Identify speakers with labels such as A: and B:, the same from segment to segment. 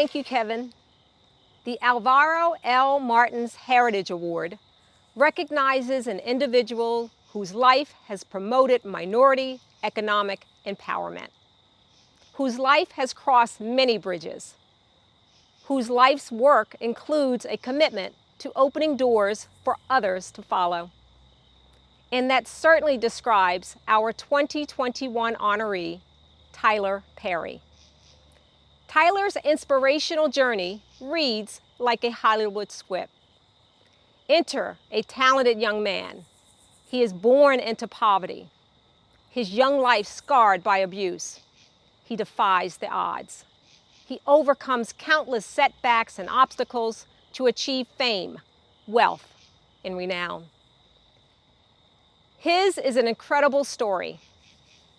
A: Thank you, Kevin. The Alvaro L. Martin's Heritage Award recognizes an individual whose life has promoted minority economic empowerment, whose life has crossed many bridges, whose life's work includes a commitment to opening doors for others to follow. And that certainly describes our 2021 honoree, Tyler Perry. Tyler's inspirational journey reads like a Hollywood script. Enter a talented young man. He is born into poverty. His young life scarred by abuse. He defies the odds. He overcomes countless setbacks and obstacles to achieve fame, wealth, and renown. His is an incredible story,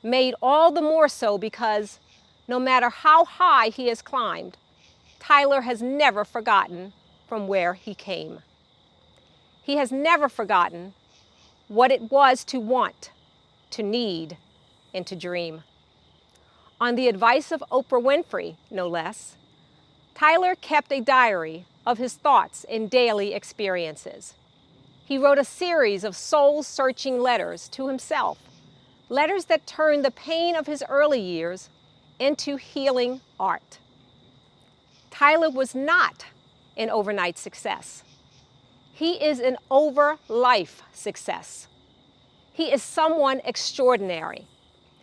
A: made all the more so because no matter how high he has climbed, Tyler has never forgotten from where he came. He has never forgotten what it was to want, to need, and to dream. On the advice of Oprah Winfrey, no less, Tyler kept a diary of his thoughts and daily experiences. He wrote a series of soul-searching letters to himself, letters that turned the pain of his early years into healing art. Tyler was not an overnight success. He is an over-life success. He is someone extraordinary,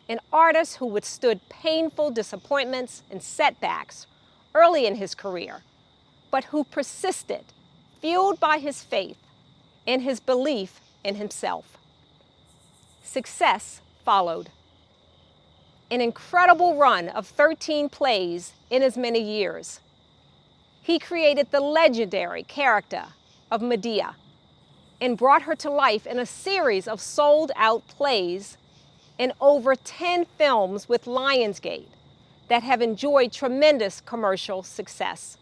A: an artist who withstood painful disappointments and setbacks early in his career, but who persisted, fueled by his faith and his belief in himself. Success followed. An incredible run of 13 plays in as many years. He created the legendary character of Medea and brought her to life in a series of sold-out plays and over 10 films with Lionsgate that have enjoyed tremendous commercial success.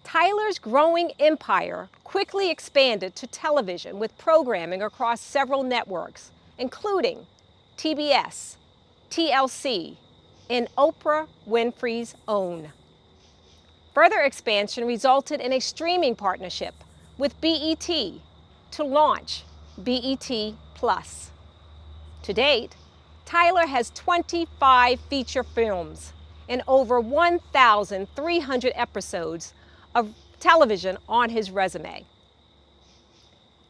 A: Tyler's growing empire quickly expanded to television with programming across several networks, including TBS, TLC, and Oprah Winfrey's OWN. Further expansion resulted in a streaming partnership with BET to launch BET Plus. To date, Tyler has 25 feature films and over 1,300 episodes of television on his resume.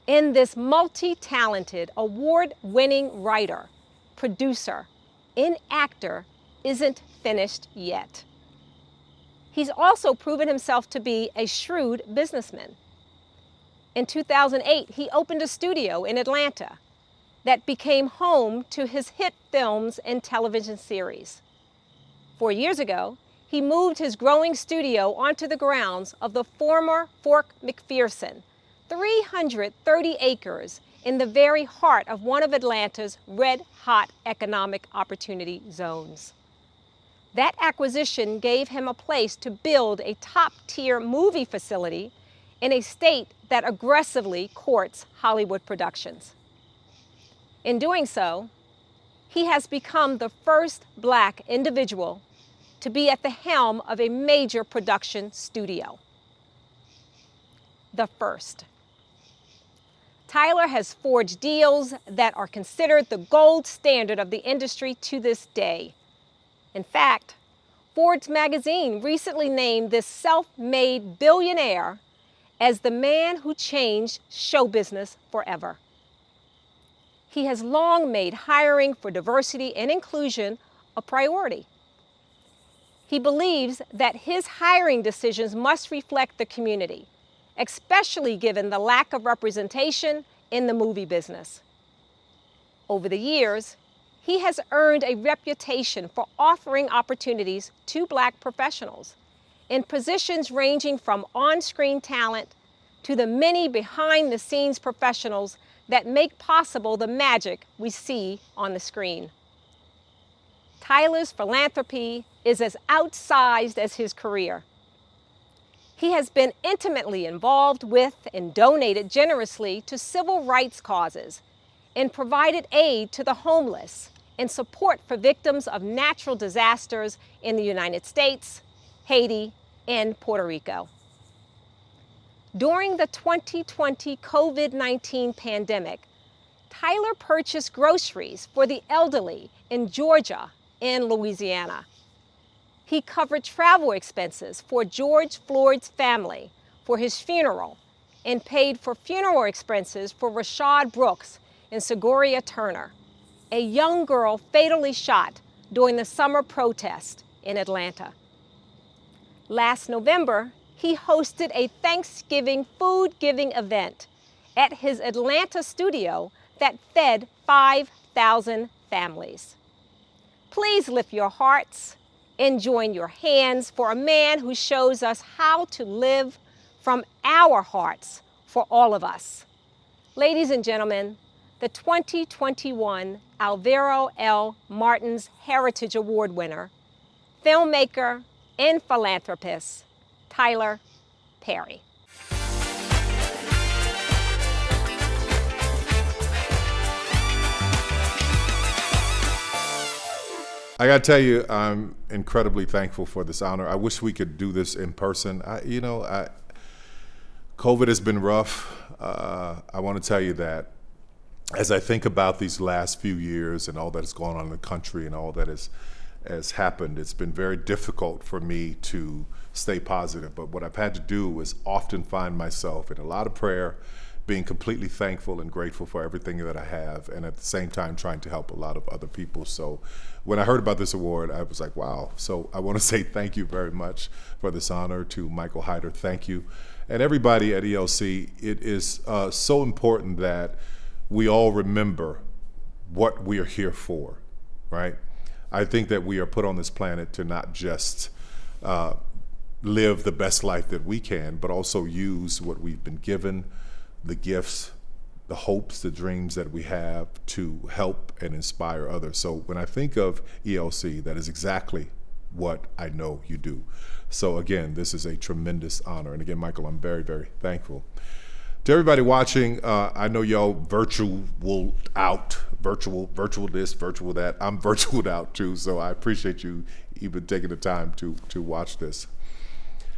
A: And this multi-talented, award-winning writer, producer, and actor isn't finished yet. He's also proven himself to be a shrewd businessman. In 2008, he opened a studio in Atlanta that became home to his hit films and television series. 4 years ago, he moved his growing studio onto the grounds of the former Fort McPherson, 330 acres in the very heart of one of Atlanta's red-hot economic opportunity zones. That acquisition gave him a place to build a top-tier movie facility in a state that aggressively courts Hollywood productions. In doing so, he has become the first Black individual to be at the helm of a major production studio. The first. Tyler has forged deals that are considered the gold standard of the industry to this day. In fact, Forbes magazine recently named this self-made billionaire as the man who changed show business forever. He has long made hiring for diversity and inclusion a priority. He believes that his hiring decisions must reflect the community, especially given the lack of representation in the movie business. Over the years, he has earned a reputation for offering opportunities to Black professionals in positions ranging from on-screen talent to the many behind-the-scenes professionals that make possible the magic we see on the screen. Tyler's philanthropy is as outsized as his career. He has been intimately involved with and donated generously to civil rights causes and provided aid to the homeless and support for victims of natural disasters in the United States, Haiti, and Puerto Rico. During the 2020 COVID-19 pandemic, Tyler purchased groceries for the elderly in Georgia and Louisiana. He covered travel expenses for George Floyd's family for his funeral and paid for funeral expenses for Rashad Brooks and Sigoria Turner, a young girl fatally shot during the summer protest in Atlanta. Last November, he hosted a Thanksgiving food-giving event at his Atlanta studio that fed 5,000 families. Please lift your hearts and join your hands for a man who shows us how to live from our hearts for all of us. Ladies and gentlemen, the 2021 Alvaro L. Martins Heritage Award winner, filmmaker, and philanthropist, Tyler Perry.
B: I gotta tell you, I'm incredibly thankful for this honor. I wish we could do this in person. COVID has been rough. I want to tell you that as I think about these last few years and all that has gone on in the country and all that has happened, it's been very difficult for me to stay positive. But what I've had to do is often find myself in a lot of prayer, being completely thankful and grateful for everything that I have, and at the same time trying to help a lot of other people. So when I heard about this award, I was like, wow. So I want to say thank you very much for this honor to Michael Hyder. Thank you. And everybody at ELC, it is so important that we all remember what we are here for, right? I think that we are put on this planet to not just live the best life that we can, but also use what we've been given, the gifts, the hopes, the dreams that we have to help and inspire others. So when I think of ELC, that is exactly what I know you do. So again, this is a tremendous honor. And again, Michael, I'm very, very thankful. To everybody watching, I know y'all virtual this, virtual that. I'm virtualed out too, so I appreciate you even taking the time to watch this.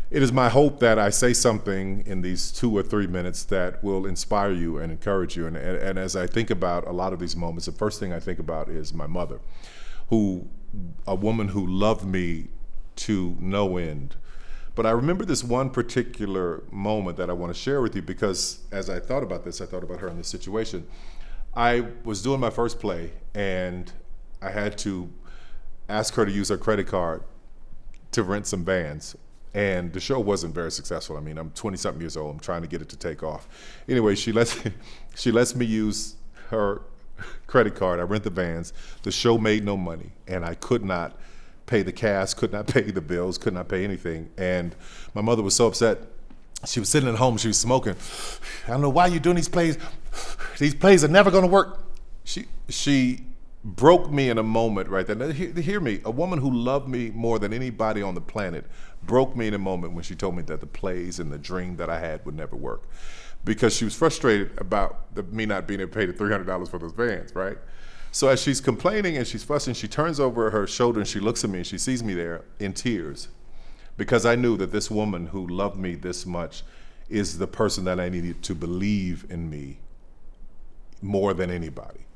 B: It is my hope that I say something in these 2 or 3 minutes that will inspire you and encourage you. And as I think about a lot of these moments, the first thing I think about is my mother, a woman who loved me to no end. But I remember this one particular moment that I want to share with you, because as I thought about this, I thought about her in this situation. I was doing my first play and I had to ask her to use her credit card to rent some vans. And the show wasn't very successful. I mean, I'm 20-something years old. I'm trying to get it to take off. Anyway, she lets me use her credit card. I rent the vans. The show made no money, and I could not pay the cast, could not pay the bills, could not pay anything. And my mother was so upset. She was sitting at home. She was smoking. I don't know why you're doing these plays. These plays are never going to work. She broke me in a moment right there. Hear me. A woman who loved me more than anybody on the planet broke me in a moment when she told me that the plays and the dream that I had would never work, because she was frustrated about me not being able to pay the $300 for those vans, right? So as she's complaining and she's fussing, she turns over her shoulder and she looks at me and she sees me there in tears, because I knew that this woman who loved me this much is the person that I needed to believe in me more than anybody.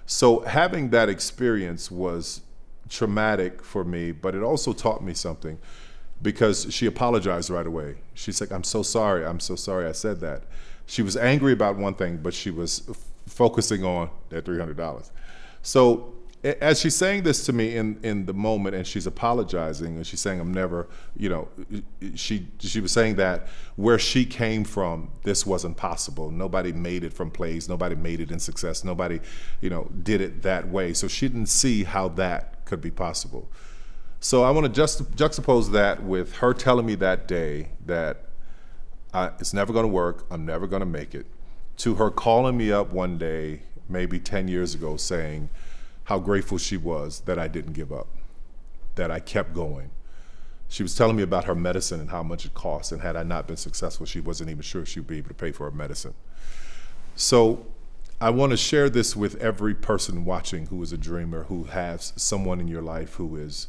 B: So having that experience was traumatic for me, but it also taught me something, because she apologized right away. She's like, I'm so sorry I said that. She was angry about one thing, but she was focusing on that $300. So as she's saying this to me in the moment, and she's apologizing, and she's saying, I'm never, she was saying that where she came from, this wasn't possible. Nobody made it from plays. Nobody made it in success. Nobody, did it that way. So she didn't see how that could be possible. So I want to juxtapose that with her telling me that day that it's never going to work, I'm never going to make it, to her calling me up one day, maybe 10 years ago, saying how grateful she was that I didn't give up, that I kept going. She was telling me about her medicine and how much it cost, and had I not been successful, she wasn't even sure she'd be able to pay for her medicine. So I want to share this with every person watching who is a dreamer, who has someone in your life who is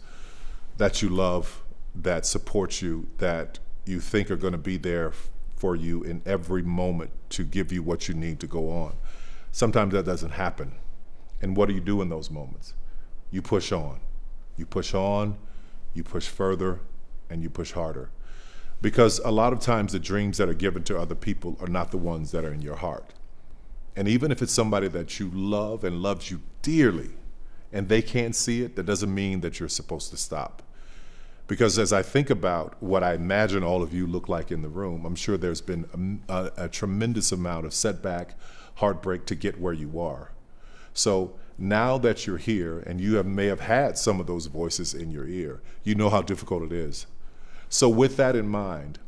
B: that you love that support you, that you think are going to be there for you in every moment to give you what you need to go on. Sometimes that doesn't happen. And what do you do in those moments? You push on. You push on, you push further, and you push harder. Because a lot of times the dreams that are given to other people are not the ones that are in your heart. And even if it's somebody that you love and loves you dearly, and they can't see it, that doesn't mean that you're supposed to stop. Because as I think about what I imagine all of you look like in the room, I'm sure there's been a tremendous amount of setback, heartbreak to get where you are. So now that you're here and you may have had some of those voices in your ear, you know how difficult it is. So with that in mind,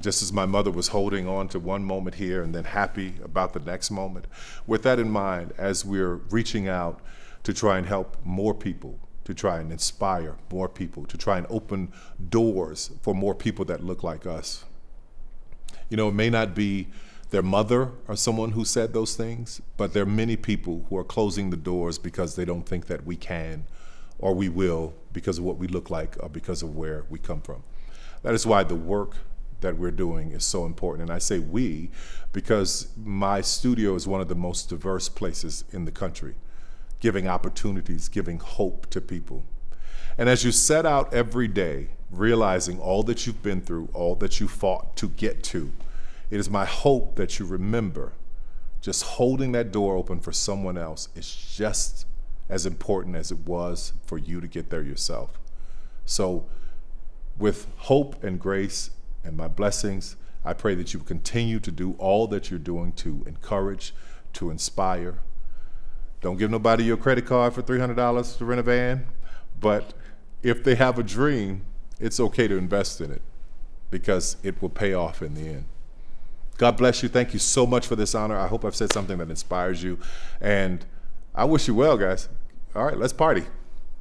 B: just as my mother was holding on to one moment here and then happy about the next moment, with that in mind, as we're reaching out to try and help more people, to try and inspire more people, to try and open doors for more people that look like us. You know, it may not be their mother or someone who said those things, but there are many people who are closing the doors because they don't think that we can or we will because of what we look like or because of where we come from. That is why the work that we're doing is so important. And I say we because my studio is one of the most diverse places in the country, giving opportunities, giving hope to people. And as you set out every day, realizing all that you've been through, all that you fought to get to, it is my hope that you remember just holding that door open for someone else is just as important as it was for you to get there yourself. So with hope and grace and my blessings, I pray that you continue to do all that you're doing to encourage, to inspire. Don't give nobody your credit card for $300 to rent a van, but if they have a dream, it's okay to invest in it because it will pay off in the end. God bless you. Thank you so much for this honor. I hope I've said something that inspires you, and I wish you well, guys. All right, let's party.